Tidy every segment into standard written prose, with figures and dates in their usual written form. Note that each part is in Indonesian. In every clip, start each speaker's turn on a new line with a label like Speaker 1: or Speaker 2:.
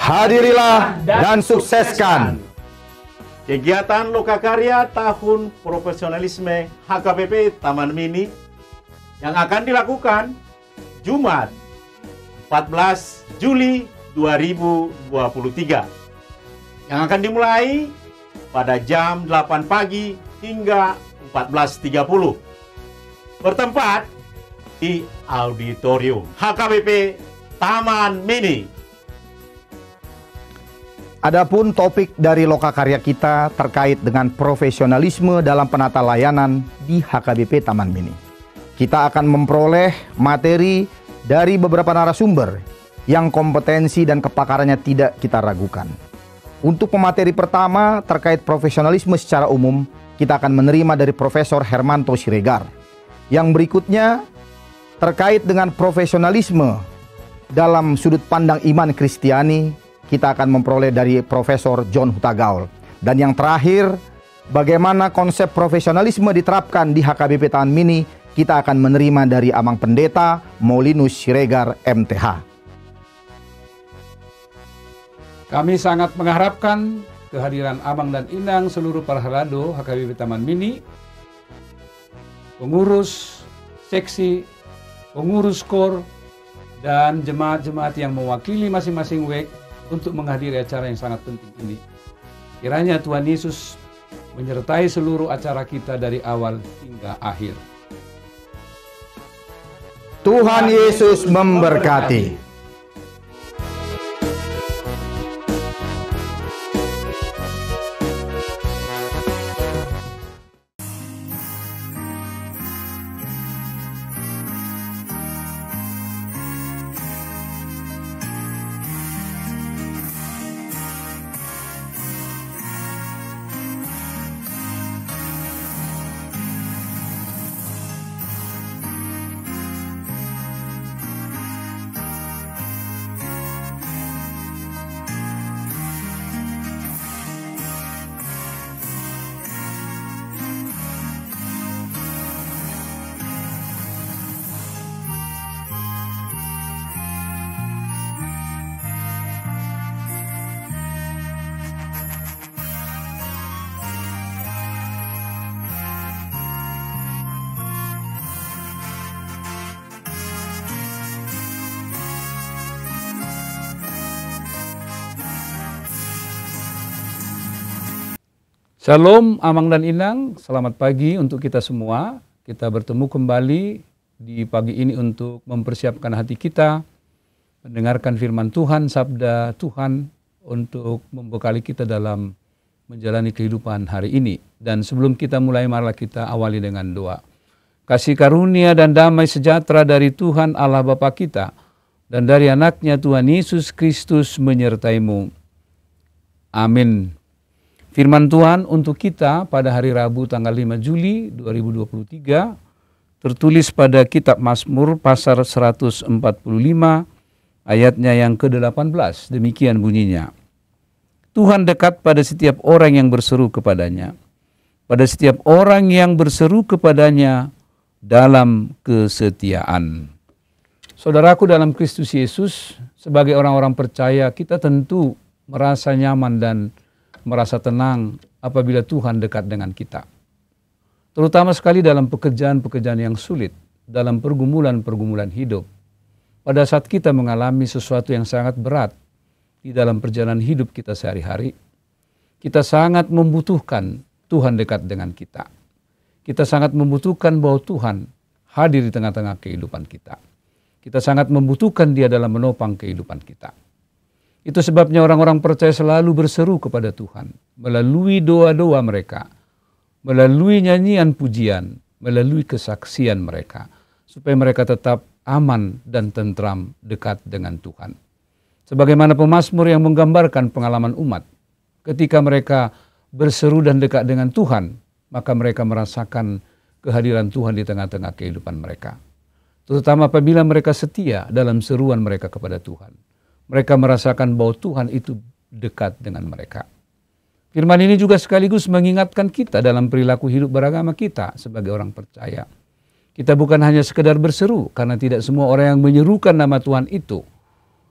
Speaker 1: Hadirilah dan sukseskan
Speaker 2: kegiatan Lokakarya Tahun Profesionalisme HKBP Taman Mini yang akan dilakukan Jumat 14 Juli 2023 yang akan dimulai pada jam 8 pagi hingga 14.30 bertempat di auditorium HKBP Taman Mini.
Speaker 1: Adapun topik dari Lokakarya kita terkait dengan profesionalisme dalam penata layanan di HKBP Taman Mini. Kita akan memperoleh materi dari beberapa narasumber yang kompetensi dan kepakarannya tidak kita ragukan. Untuk pemateri pertama terkait profesionalisme secara umum, kita akan menerima dari Profesor Hermanto Siregar. Yang berikutnya terkait dengan profesionalisme dalam sudut pandang iman Kristiani, kita akan memperoleh dari Profesor John Hutagaul. Dan yang terakhir, bagaimana konsep profesionalisme diterapkan di HKBP Taman Mini, kita akan menerima dari Amang Pendeta Maulinus Siregar MTH.
Speaker 3: Kami sangat mengharapkan kehadiran Amang dan Inang seluruh para halado HKBP Taman Mini, pengurus seksi, pengurus KOR, dan jemaat-jemaat yang mewakili masing-masing WEK untuk menghadiri acara yang sangat penting ini. Kiranya Tuhan Yesus menyertai seluruh acara kita dari awal hingga akhir.
Speaker 1: Tuhan Yesus memberkati.
Speaker 3: Shalom Amang dan Inang, selamat pagi untuk kita semua. Kita bertemu kembali di pagi ini untuk mempersiapkan hati kita, mendengarkan firman Tuhan, sabda Tuhan untuk membekali kita dalam menjalani kehidupan hari ini. Dan sebelum kita mulai, marilah kita awali dengan doa. Kasih karunia dan damai sejahtera dari Tuhan Allah Bapa kita dan dari anaknya Tuhan Yesus Kristus menyertaimu. Amin. Firman Tuhan untuk kita pada hari Rabu tanggal 5 Juli 2023 tertulis pada kitab Mazmur pasal 145 ayatnya yang ke-18. Demikian bunyinya. Tuhan dekat pada setiap orang yang berseru kepadanya. Pada setiap orang yang berseru kepadanya dalam kesetiaan. Saudaraku dalam Kristus Yesus, sebagai orang-orang percaya kita tentu merasa nyaman dan merasa tenang apabila Tuhan dekat dengan kita. Terutama sekali dalam pekerjaan-pekerjaan yang sulit, dalam pergumulan-pergumulan hidup. Pada saat kita mengalami sesuatu yang sangat berat di dalam perjalanan hidup kita sehari-hari, kita sangat membutuhkan Tuhan dekat dengan kita. Kita sangat membutuhkan bahwa Tuhan hadir di tengah-tengah kehidupan kita. Kita sangat membutuhkan Dia dalam menopang kehidupan kita. Itu sebabnya orang-orang percaya selalu berseru kepada Tuhan melalui doa-doa mereka, melalui nyanyian pujian, melalui kesaksian mereka, supaya mereka tetap aman dan tentram dekat dengan Tuhan. Sebagaimana pemazmur yang menggambarkan pengalaman umat, ketika mereka berseru dan dekat dengan Tuhan, maka mereka merasakan kehadiran Tuhan di tengah-tengah kehidupan mereka. Terutama apabila mereka setia dalam seruan mereka kepada Tuhan. Mereka merasakan bahwa Tuhan itu dekat dengan mereka. Firman ini juga sekaligus mengingatkan kita dalam perilaku hidup beragama kita sebagai orang percaya. Kita bukan hanya sekedar berseru, karena tidak semua orang yang menyerukan nama Tuhan itu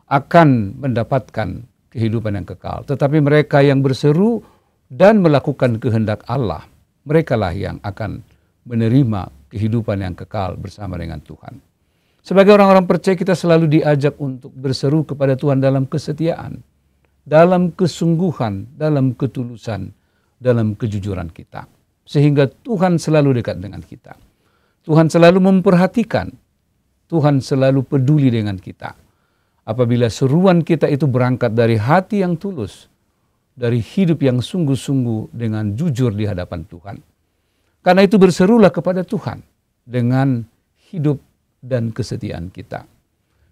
Speaker 3: akan mendapatkan kehidupan yang kekal. Tetapi mereka yang berseru dan melakukan kehendak Allah, merekalah yang akan menerima kehidupan yang kekal bersama dengan Tuhan. Sebagai orang-orang percaya, kita selalu diajak untuk berseru kepada Tuhan dalam kesetiaan, dalam kesungguhan, dalam ketulusan, dalam kejujuran kita. Sehingga Tuhan selalu dekat dengan kita. Tuhan selalu memperhatikan, Tuhan selalu peduli dengan kita. Apabila seruan kita itu berangkat dari hati yang tulus, dari hidup yang sungguh-sungguh dengan jujur di hadapan Tuhan. Karena itu berserulah kepada Tuhan dengan hidup dan kesetiaan kita.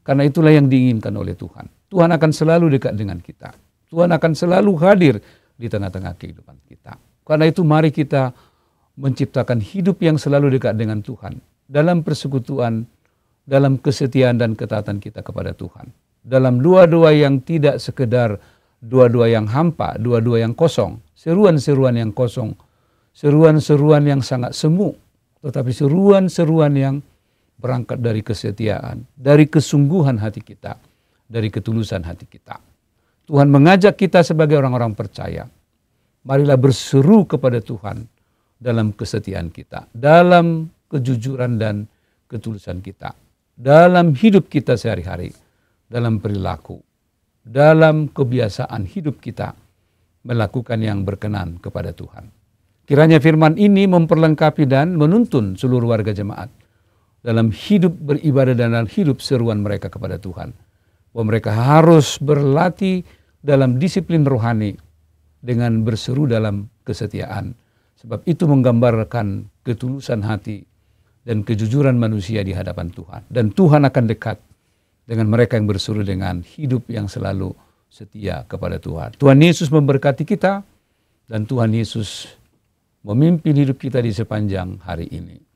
Speaker 3: Karena itulah yang diinginkan oleh Tuhan. Tuhan akan selalu dekat dengan kita. Tuhan akan selalu hadir di tengah-tengah kehidupan kita. Karena itu mari kita menciptakan hidup yang selalu dekat dengan Tuhan. Dalam persekutuan, dalam kesetiaan dan ketaatan kita kepada Tuhan. Dalam doa-doa yang tidak sekedar doa-doa yang hampa, doa-doa yang kosong. Seruan-seruan yang kosong. Seruan-seruan yang sangat semu. Tetapi seruan-seruan yang berangkat dari kesetiaan, dari kesungguhan hati kita, dari ketulusan hati kita. Tuhan mengajak kita sebagai orang-orang percaya. Marilah berseru kepada Tuhan dalam kesetiaan kita, dalam kejujuran dan ketulusan kita, dalam hidup kita sehari-hari, dalam perilaku, dalam kebiasaan hidup kita, melakukan yang berkenan kepada Tuhan. Kiranya firman ini memperlengkapi dan menuntun seluruh warga jemaat dalam hidup beribadah dan dalam hidup seruan mereka kepada Tuhan. Bahwa mereka harus berlatih dalam disiplin rohani dengan berseru dalam kesetiaan. Sebab itu menggambarkan ketulusan hati dan kejujuran manusia di hadapan Tuhan. Dan Tuhan akan dekat dengan mereka yang berseru dengan hidup yang selalu setia kepada Tuhan. Tuhan Yesus memberkati kita dan Tuhan Yesus memimpin hidup kita di sepanjang hari ini.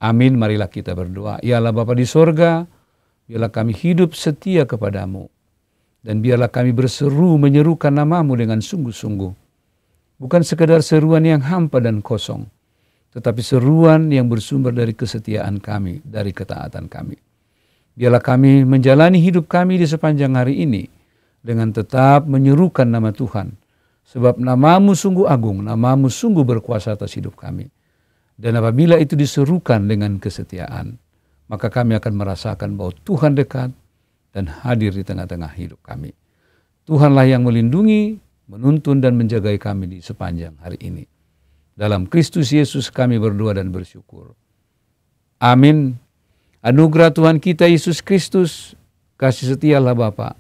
Speaker 3: Amin, marilah kita berdoa. Ya Allah Bapa di sorga, biarlah kami hidup setia kepadamu. Dan biarlah kami berseru menyerukan namamu dengan sungguh-sungguh. Bukan sekedar seruan yang hampa dan kosong, tetapi seruan yang bersumber dari kesetiaan kami, dari ketaatan kami. Biarlah kami menjalani hidup kami di sepanjang hari ini dengan tetap menyerukan nama Tuhan. Sebab namamu sungguh agung, namamu sungguh berkuasa atas hidup kami. Dan apabila itu diserukan dengan kesetiaan, maka kami akan merasakan bahwa Tuhan dekat dan hadir di tengah-tengah hidup kami. Tuhanlah yang melindungi, menuntun dan menjaga kami di sepanjang hari ini. Dalam Kristus Yesus kami berdoa dan bersyukur. Amin. Anugerah Tuhan kita Yesus Kristus, kasih setia Allah Bapa,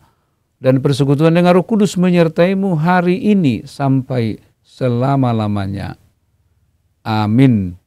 Speaker 3: dan persekutuan dengan Roh Kudus menyertaimu hari ini sampai selama-lamanya. Amin.